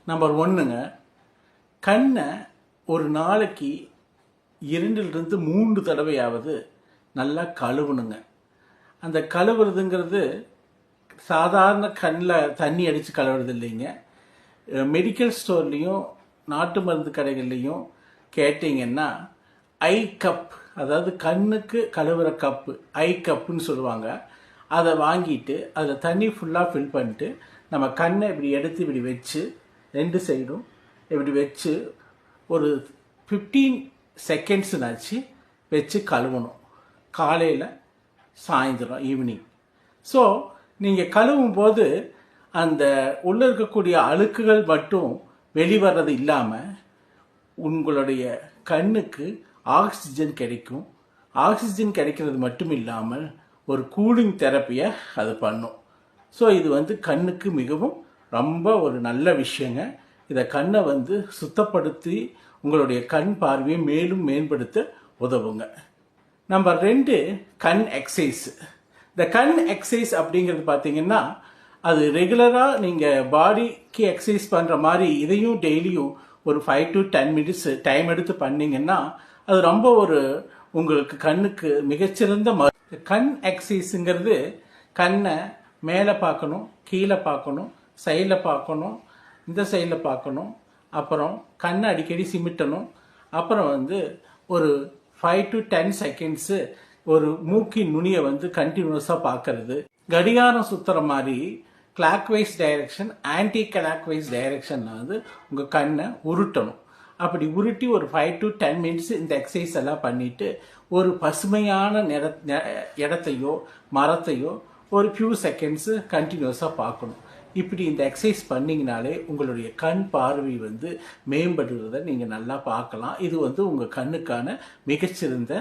Number ஒன்றுங்க, கண்ணை ஒரு நாளைக்கு 2லிருந்து 3 தடவையாவது நல்லா கழுவணுங்க. அந்த கழுவுறதுங்கிறது சாதாரண கண்ணில் தண்ணி அடித்து கழுவுறது இல்லைங்க. மெடிக்கல் ஸ்டோர்லேயும் நாட்டு மருந்து கடைகள்லையும் கேட்டிங்கன்னா ஐ கப், அதாவது கண்ணுக்கு கழுவுற கப்பு, ஐ கப்புன்னு சொல்லுவாங்க. அதை வாங்கிட்டு அதில் தண்ணி ஃபுல்லாக ஃபில் பண்ணிட்டு நம்ம கண்ணை இப்படி எடுத்து இப்படி வச்சு 2 சைடும் இப்படி வச்சு ஒரு 15 செகண்ட்ஸ்னாச்சு வச்சு கழுவணும். காலையில், சாயந்தரம், ஈவினிங். ஸோ நீங்கள் கழுவும் போது அந்த உள்ளே இருக்கக்கூடிய அழுக்குகள் மட்டும் வெளிவர்றது இல்லாமல் உங்களுடைய கண்ணுக்கு ஆக்சிஜன் கிடைக்கும். ஆக்சிஜன் கிடைக்கிறது மட்டும் இல்லாமல் ஒரு கூலிங் தெரப்பியை அது பண்ணும். ஸோ இது கண்ணுக்கு மிகவும் ரொம்ப ஒரு நல்ல விஷயங்க. இதை கண்ணை சுத்தப்படுத்தி உங்களுடைய கண் பார்வையை மேலும் மேம்படுத்த உதவுங்க. நம்பர் 2, கண் எக்ஸசைஸ். இந்த கண் எக்ஸசைஸ் அப்படிங்கிறது பார்த்தீங்கன்னா அது ரெகுலராக நீங்கள் பாடிக்கு எக்ஸசைஸ் பண்ணுற மாதிரி இதையும் டெய்லியும் ஒரு 5 to 10 minutes டைம் எடுத்து பண்ணிங்கன்னா அது ரொம்ப உங்களுக்கு கண்ணுக்கு மிகச்சிறந்த கண் எக்ஸசைஸுங்கிறது கண்ணை மேலே பார்க்கணும், கீழே பார்க்கணும், சைடில் பார்க்கணும், இந்த சைடில் பார்க்கணும், அப்புறம் கண்ணை அடிக்கடி சிமிட்டணும், அப்புறம் ஒரு 5 to 10 செகண்ட்ஸு ஒரு மூக்கின் நுனியை கண்டினியூஸாக பார்க்கறது. கடிகாரம் சுற்றுற மாதிரி clockwise direction, anticlockwise டைரக்ஷனில் உங்கள் கண்ணை உருட்டணும். அப்படி உருட்டி ஒரு 5 to 10 minutes இந்த எக்ஸசைஸ் எல்லாம் பண்ணிவிட்டு ஒரு பசுமையான இடத்தையோ மரத்தையோ ஒரு ஃபியூ செகண்ட்ஸு கண்டினியூஸாக பார்க்கணும். இப்படி இந்த எக்ஸசைஸ் பண்ணிங்கனாலே உங்களுடைய கண் பார்வை மேம்படுறதை நீங்கள் நல்லா பார்க்கலாம். இது உங்கள் கண்ணுக்கான மிகச்சிறந்த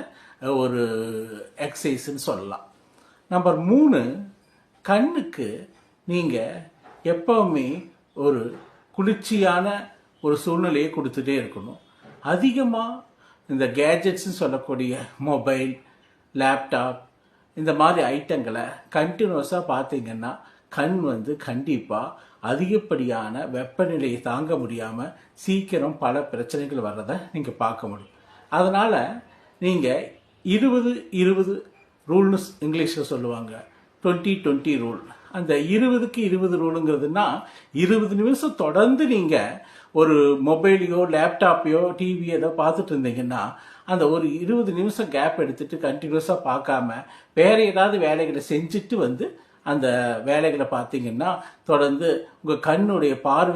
ஒரு எக்ஸசைஸ்ன்னு சொல்லலாம். நம்பர் 3, கண்ணுக்கு நீங்கள் எப்பவுமே ஒரு குளிர்ச்சியான ஒரு சூழ்நிலையை கொடுத்துட்டே இருக்கணும். அதிகமாக இந்த கேஜெட்ஸ்ன்னு சொல்லக்கூடிய மொபைல், லேப்டாப் இந்த மாதிரி ஐட்டங்களை கண்டினியூஸாக பார்த்தீங்கன்னா கண் கண்டிப்பாக அதிகப்படியான வெப்பநிலையை தாங்க முடியாமல் சீக்கிரம் பல பிரச்சனைகள் வர்றதை நீங்கள் பார்க்க முடியும். அதனால் நீங்கள் 20-20 ரூல்னு இங்கிலீஷில் சொல்லுவாங்க, 20-20 ரூல். அந்த 20க்கு 20 ரூலுங்கிறதுனா 20 நிமிஷம் தொடர்ந்து நீங்கள் ஒரு மொபைலையோ லேப்டாப்பையோ டிவியோ ஏதோ பார்த்துட்டு இருந்தீங்கன்னா அந்த ஒரு 20 நிமிஷம் கேப் எடுத்துட்டு கண்டினியூஸாக பார்க்காம வேறு ஏதாவது வேலைகளை செஞ்சுட்டு அந்த வேலைகளை பார்த்தீங்கன்னா தொடர்ந்து உங்கள் கண்ணுடைய பார்வை